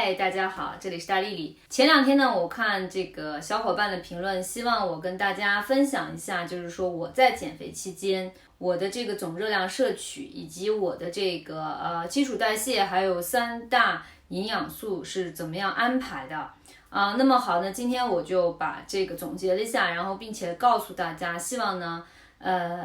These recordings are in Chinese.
嗨，大家好，这里是大丽丽。前两天呢，我看这个小伙伴的评论，希望我跟大家分享一下，就是说我在减肥期间，我的这个总热量摄取，以及我的这个基础代谢，还有3大营养素是怎么样安排的。那么好呢，今天我就把这个总结了一下，然后并且告诉大家，希望呢，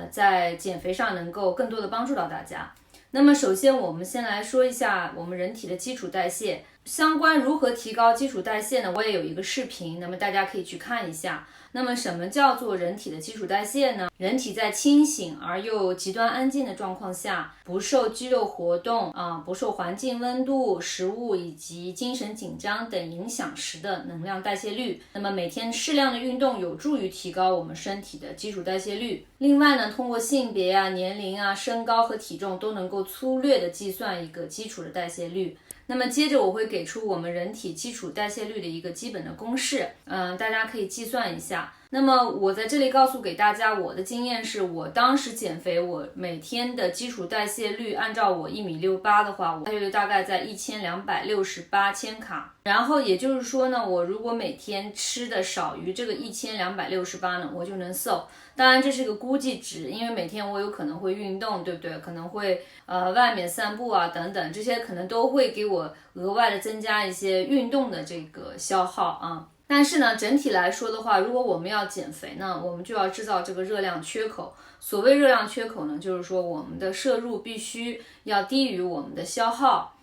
在减肥上能够更多的帮助到大家。那么首先我们先来说一下我们人体的基础代谢，相关如何提高基础代谢呢？我也有一个视频，那么大家可以去看一下。那么什么叫做人体的基础代谢呢？人体在清醒而又极端安静的状况下，不受肌肉活动不受环境温度、食物以及精神紧张等影响时的能量代谢率。那么每天适量的运动有助于提高我们身体的基础代谢率。另外呢，通过性别年龄身高和体重都能够粗略的计算一个基础的代谢率。那么接着我会给出我们人体基础代谢率的一个基本的公式，大家可以计算一下。那么我在这里告诉给大家我的经验是，我当时减肥，我每天的基础代谢率按照我1.68米的话，它就大概在1268千卡。然后也就是说呢，我如果每天吃的少于这个1268呢，我就能瘦。当然这是个估计值，因为每天我有可能会运动，对不对？可能会外面散步等等，这些可能都会给我额外的增加一些运动的这个消耗但是呢，整体来说的话，如果我们要减肥呢，我们就要制造这个热量缺口。所谓热量缺口呢，就是说我们的摄入必须要低于我们的消耗，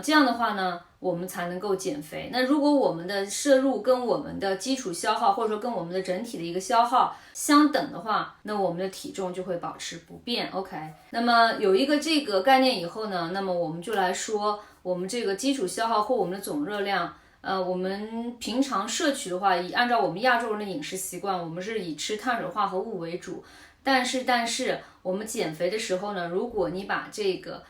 这样的话呢，我们才能够减肥。那如果我们的摄入跟我们的基础消耗，或者说跟我们的整体的一个消耗相等的话，那我们的体重就会保持不变。OK， 那么有一个这个概念以后呢，那么我们就来说我们这个基础消耗或我们的总热量。我们平常摄取的话，按照我们亚洲人的饮食习惯，我们是以吃碳水化合物为主。但是我们减肥的时候呢，如果你把这个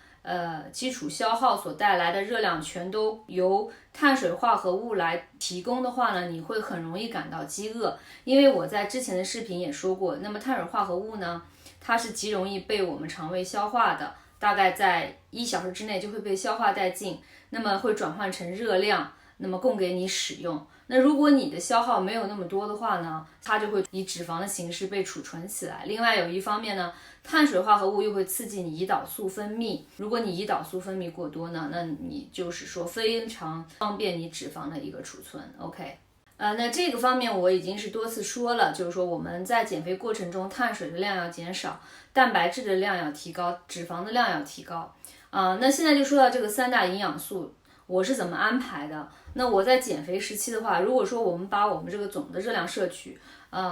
基础消耗所带来的热量全都由碳水化合物来提供的话呢，你会很容易感到饥饿。因为我在之前的视频也说过，那么碳水化合物呢，它是极容易被我们肠胃消化的，大概在1小时之内就会被消化殆尽，那么会转换成热量，那么供给你使用。那如果你的消耗没有那么多的话呢，它就会以脂肪的形式被储存起来。另外有一方面呢，碳水化合物又会刺激你胰岛素分泌，如果你胰岛素分泌过多呢，那你就是说非常方便你脂肪的一个储存。 OK， 那这个方面我已经是多次说了，就是说我们在减肥过程中，碳水的量要减少，蛋白质的量要提高，脂肪的量要提高。那现在就说到这个3大营养素我是怎么安排的。那我在减肥时期的话，如果说我们把我们这个总的热量摄取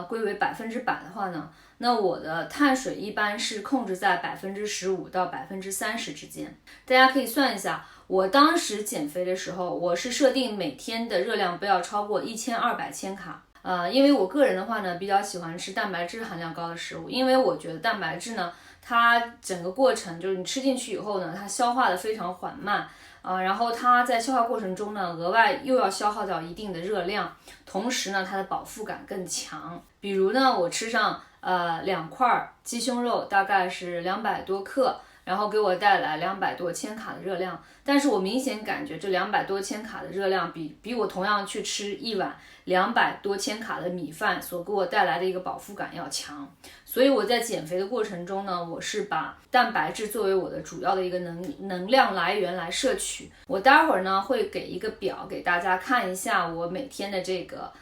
归为100%的话呢，那我的碳水一般是控制在15%到30%之间。大家可以算一下，我当时减肥的时候，我是设定每天的热量不要超过1200千卡。因为我个人的话呢，比较喜欢吃蛋白质含量高的食物，因为我觉得蛋白质呢，它整个过程就是你吃进去以后呢，它消化的非常缓慢然后它在消化过程中呢，额外又要消耗掉一定的热量，同时呢，它的饱腹感更强。比如呢，我吃上2块鸡胸肉，大概是200多克，然后给我带来200多千卡的热量，但是我明显感觉这200多千卡的热量比我同样去吃一碗200多千卡的米饭所给我带来的一个饱腹感要强。所以我在减肥的过程中呢，我是把蛋白质作为我的主要的一个能量来源来摄取。我待会儿呢会给一个表给大家看一下我每天的这个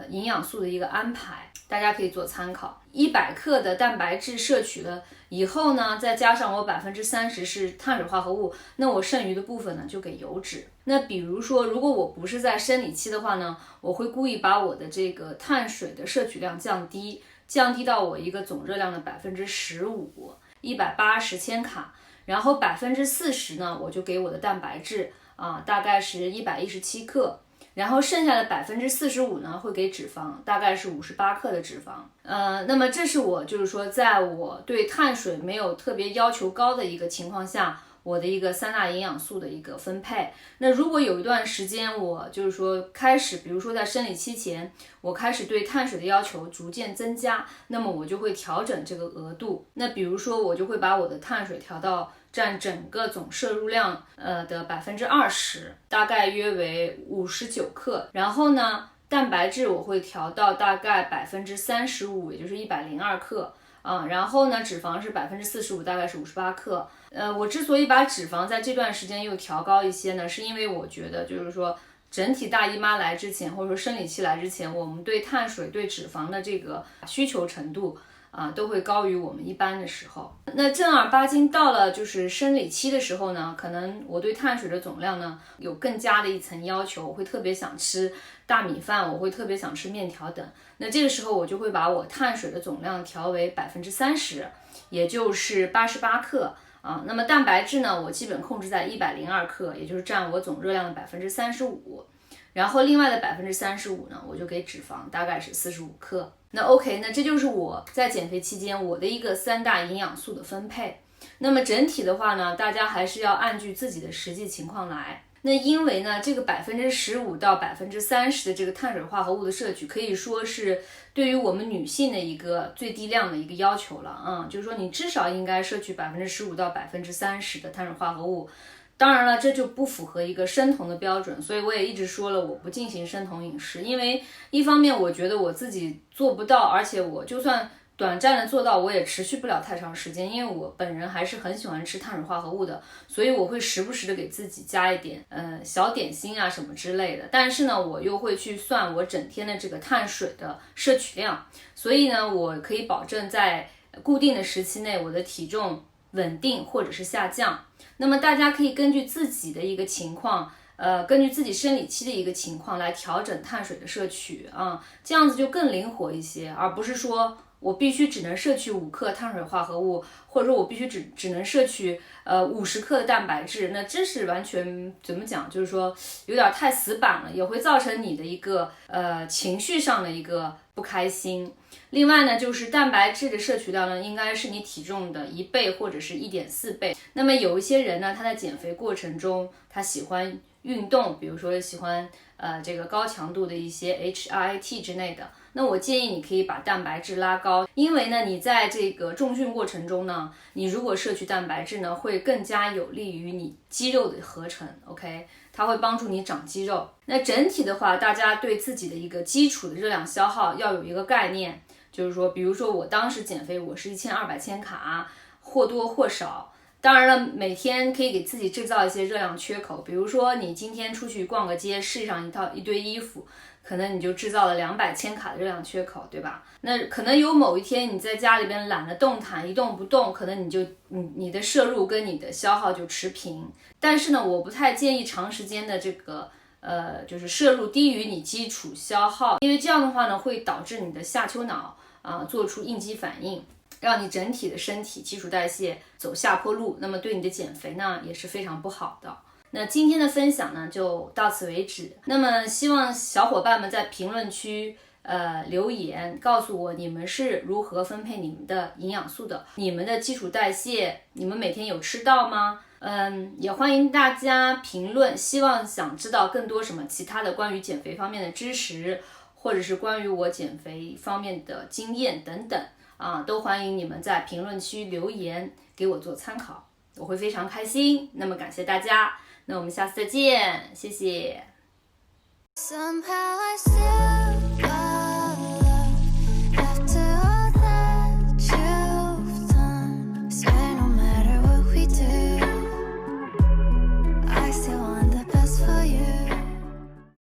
营养素的一个安排，大家可以做参考。100克的蛋白质摄取了以后呢，再加上我30%是碳水化合物，那我剩余的部分呢就给油脂。那比如说如果我不是在生理期的话呢，我会故意把我的这个碳水的摄取量降低到我一个总热量的15%，180千卡，然后40%呢我就给我的蛋白质大概是117克，然后剩下的45%呢会给脂肪，大概是58克的脂肪。那么这是我就是说在我对碳水没有特别要求高的一个情况下，我的一个3大营养素的一个分配。那如果有一段时间我就是说开始，比如说在生理期前，我开始对碳水的要求逐渐增加，那么我就会调整这个额度。那比如说我就会把我的碳水调到占整个总摄入量的20%，大概约为59克。然后呢，蛋白质我会调到大概35%，也就是102克。然后呢，脂肪是45%，大概是58克。我之所以把脂肪在这段时间又调高一些呢，是因为我觉得就是说，整体大姨妈来之前，或者说生理期来之前，我们对碳水、对脂肪的这个需求程度都会高于我们一般的时候。那正儿八经到了就是生理期的时候呢，可能我对碳水的总量呢有更加的一层要求，我会特别想吃大米饭，我会特别想吃面条等。那这个时候我就会把我碳水的总量调为30%，也就是88克。那么蛋白质呢，我基本控制在102克，也就是占我总热量的35%。然后另外的35%呢，我就给脂肪，大概是45克。那 OK， 那这就是我在减肥期间我的一个3大营养素的分配。那么整体的话呢，大家还是要按据自己的实际情况来。那因为呢，这个15%到30%的这个碳水化合物的摄取，可以说是对于我们女性的一个最低量的一个要求了就是说你至少应该摄取15%到30%的碳水化合物。当然了，这就不符合一个生酮的标准，所以我也一直说了，我不进行生酮饮食，因为一方面我觉得我自己做不到，而且我就算短暂的做到，我也持续不了太长时间，因为我本人还是很喜欢吃碳水化合物的，所以我会时不时的给自己加一点小点心啊什么之类的。但是呢，我又会去算我整天的这个碳水的摄取量，所以呢，我可以保证在固定的时期内，我的体重稳定或者是下降。那么大家可以根据自己的一个情况，根据自己生理期的一个情况来调整碳水的摄取这样子就更灵活一些，而不是说我必须只能摄取5克碳水化合物，或者说我必须只能摄取50克的蛋白质，那这是完全怎么讲，就是说有点太死板了，也会造成你的一个情绪上的一个不开心。另外呢，就是蛋白质的摄取量呢，应该是你体重的1倍或者是1.4倍。那么有一些人呢，他在减肥过程中，他喜欢运动，比如说喜欢这个高强度的一些 HIIT 之类的，那我建议你可以把蛋白质拉高，因为呢，你在这个重训过程中呢，你如果摄取蛋白质呢，会更加有利于你肌肉的合成 ，OK， 它会帮助你长肌肉。那整体的话，大家对自己的一个基础的热量消耗要有一个概念，就是说，比如说我当时减肥，我是1200千卡，或多或少。当然了，每天可以给自己制造一些热量缺口，比如说你今天出去逛个街，试上一堆衣服，可能你就制造了200千卡的热量缺口，对吧？那可能有某一天你在家里边懒得动弹，一动不动，可能你的摄入跟你的消耗就持平。但是呢，我不太建议长时间的这个就是摄入低于你基础消耗，因为这样的话呢，会导致你的下丘脑做出应激反应，让你整体的身体基础代谢走下坡路，那么对你的减肥呢也是非常不好的。那今天的分享呢就到此为止。那么希望小伙伴们在评论区留言告诉我你们是如何分配你们的营养素的，你们的基础代谢你们每天有吃到吗？也欢迎大家评论，希望想知道更多什么其他的关于减肥方面的知识，或者是关于我减肥方面的经验等等都欢迎你们在评论区留言给我做参考，我会非常开心。那么感谢大家，那我们下次再见，谢谢。Somehow I still